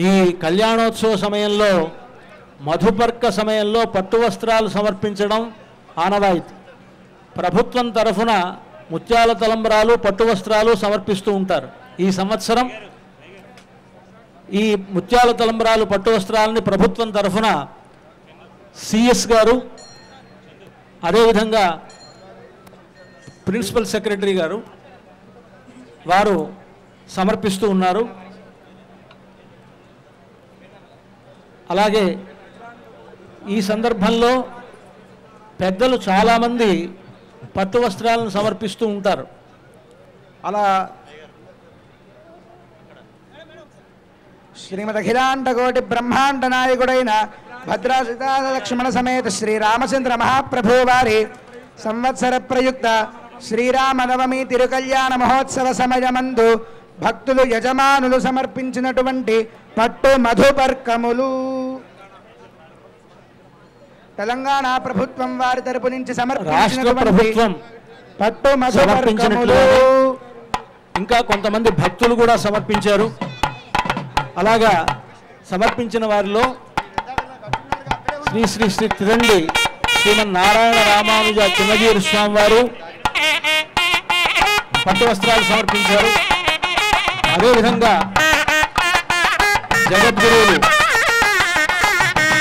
ఈ కళ్యాణోత్సవ సమయంలో మధుపర్క సమయంలో పట్టు వస్త్రాలు సమర్పించడం ఆనవాయితీ. ప్రభుత్వం తరఫున ముత్యాల తలంబ్రాలు పట్టు వస్త్రాలు సమర్పిస్తూ ఉంటారు. ఈ సంవత్సరం ఈ ముత్యాల తలంబ్రాలు పట్టు వస్త్రాలని ప్రభుత్వం తరఫున సిఎస్ గారు, అదేవిధంగా ప్రిన్సిపల్ సెక్రటరీ గారు వారు సమర్పిస్తూ ఉన్నారు. అలాగే ఈ సందర్భంలో పెద్దలు చాలామంది పట్టు వస్త్రాలను సమర్పిస్తూ ఉంటారు. అలా శ్రీమద్ అఖిలాండకోటి బ్రహ్మాండ నాయకుడైన భద్రాసీతా లక్ష్మణ సమేత శ్రీరామచంద్ర మహాప్రభు వారి సంవత్సర ప్రయుక్త శ్రీరామనవమి తిరుకల్యాణ మహోత్సవ సమయమందు భక్తులు యజమానులు సమర్పించినటువంటి పట్టు మధుపర్కములు తెలంగాణ ప్రభుత్వం వారి తరపు నుంచి సమర్పించినటువంటి పట్టు మధుపర్కములు ఇంకా కొంతమంది భక్తులు కూడా సమర్పించారు. అలాగా సమర్పించిన వారిలో శ్రీ శ్రీ శ్రీ తిరండి శ్రీమన్నారాయణ రామానుజ చిన్నజీరు స్వామి వారు పట్టు వస్త్రాలు సమర్పించారు. అదేవిధంగా జగద్గురువులు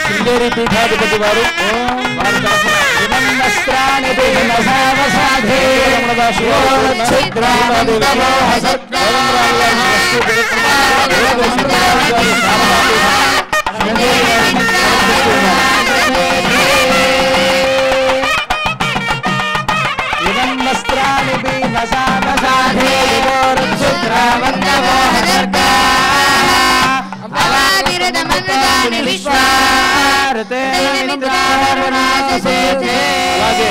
శృంగేరి పీఠాధిపతి వారు వారి అలాగే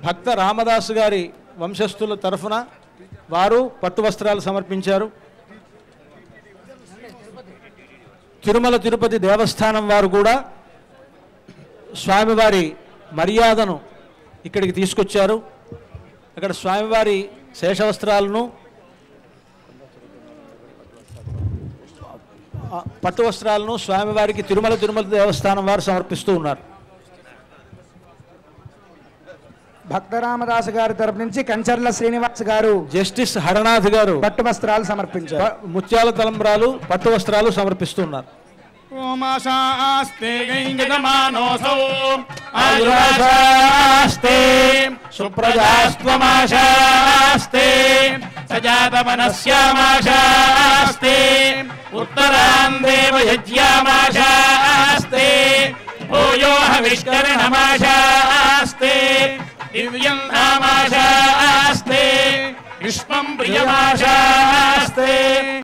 భక్త రామదాసు గారి వంశస్థుల తరఫున వారు పట్టు వస్త్రాలు సమర్పించారు. తిరుమల తిరుపతి దేవస్థానం వారు కూడా స్వామివారి మర్యాదను ఇక్కడికి తీసుకొచ్చారు. అక్కడ స్వామివారి శేషవస్త్రాలను పట్టు వస్త్రాలను స్వామివారికి తిరుమల దేవస్థానం వారు సమర్పిస్తూ ఉన్నారు. భక్త రామదాసు గారి తరపు నుంచి కంచర్ల శ్రీనివాస్ గారు, జస్టిస్ హరనాథ్ గారు పట్టు వస్త్రాలు సమర్పించారు. ముత్యాల తలంబ్రాలు పట్టు వస్త్రాలు సమర్పిస్తున్నారు. ఓమాశాస్తే గైంగమానోసౌ ఆయురాశాస్తే సుప్రజాస్త్వమాశాస్తే సజాతమనస్యామాశాస్తే ఉత్తరాం దేవయజ్యామాశాస్తే భూయో హవిష్కరణమాశాస్తే దివ్యం నామాశాస్తే విశ్వం ప్రియమాశాస్తే